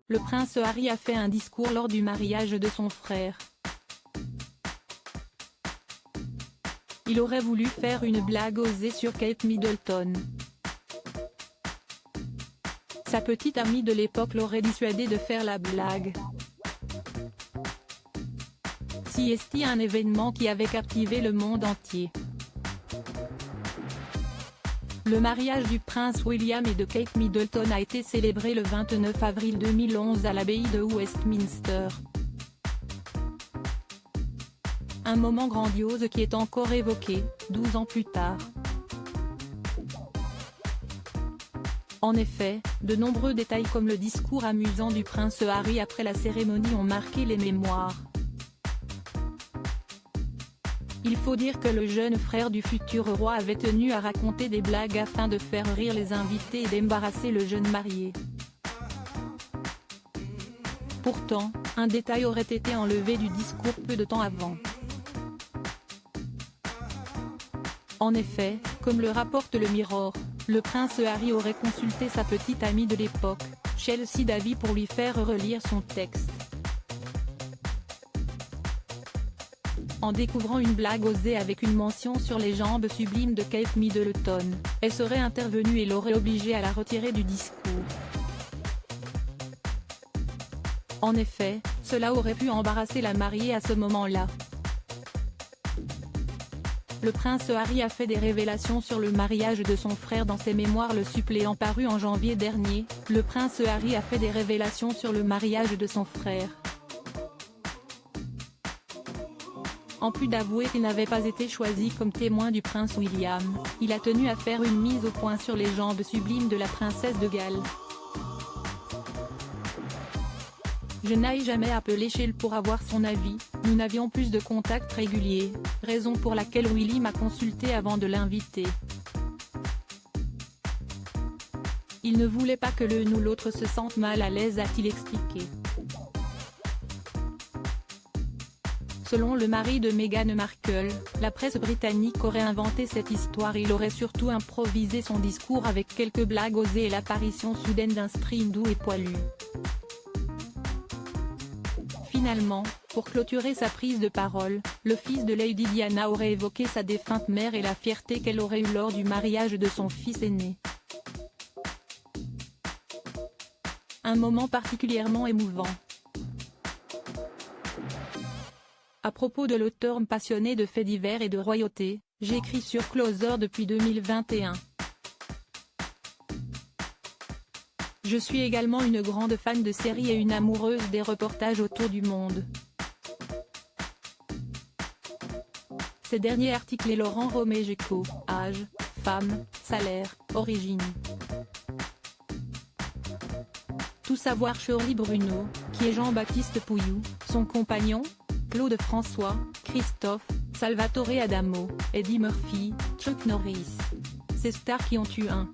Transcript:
le prince Harry a fait un discours lors du mariage de son frère. Il aurait voulu faire une blague osée sur Kate Middleton. Sa petite amie de l'époque l'aurait dissuadé de faire la blague. C'est un événement qui avait captivé le monde entier. Le mariage du prince William et de Kate Middleton a été célébré le 29 avril 2011 à l'abbaye de Westminster. Un moment grandiose qui est encore évoqué, 12 ans plus tard. En effet, de nombreux détails comme le discours amusant du prince Harry après la cérémonie ont marqué les mémoires. Il faut dire que le jeune frère du futur roi avait tenu à raconter des blagues afin de faire rire les invités et d'embarrasser le jeune marié. Pourtant, un détail aurait été enlevé du discours peu de temps avant. En effet, comme le rapporte le Mirror, le prince Harry aurait consulté sa petite amie de l'époque, Chelsea Davy, pour lui faire relire son texte. En découvrant une blague osée avec une mention sur les jambes sublimes de Kate Middleton, elle serait intervenue et l'aurait obligée à la retirer du discours. En effet, cela aurait pu embarrasser la mariée à ce moment-là. Le prince Harry a fait des révélations sur le mariage de son frère dans ses mémoires. Le suppléant paru en janvier dernier, le prince Harry a fait des révélations sur le mariage de son frère. En plus d'avouer qu'il n'avait pas été choisi comme témoin du prince William, il a tenu à faire une mise au point sur les jambes sublimes de la princesse de Galles. Je n'ai jamais appelé Shell pour avoir son avis, nous n'avions plus de contact régulier, raison pour laquelle Willy m'a consulté avant de l'inviter. Il ne voulait pas que l'un ou l'autre se sente mal à l'aise, a-t-il expliqué. Selon le mari de Meghan Markle, la presse britannique aurait inventé cette histoire et il aurait surtout improvisé son discours avec quelques blagues osées et l'apparition soudaine d'un stream doux et poilu. Finalement, pour clôturer sa prise de parole, le fils de Lady Diana aurait évoqué sa défunte mère et la fierté qu'elle aurait eue lors du mariage de son fils aîné. Un moment particulièrement émouvant. À propos de l'auteur passionné de faits divers et de royauté, j'écris sur Closer depuis 2021. Je suis également une grande fan de séries et une amoureuse des reportages autour du monde. Ces derniers articles et Laurent Romégeco, âge, femme, salaire, origine. Tout savoir Shirley Bruno, qui est Jean-Baptiste Pouillou, son compagnon, Claude François, Christophe, Salvatore Adamo, Eddie Murphy, Chuck Norris. Ces stars qui ont eu un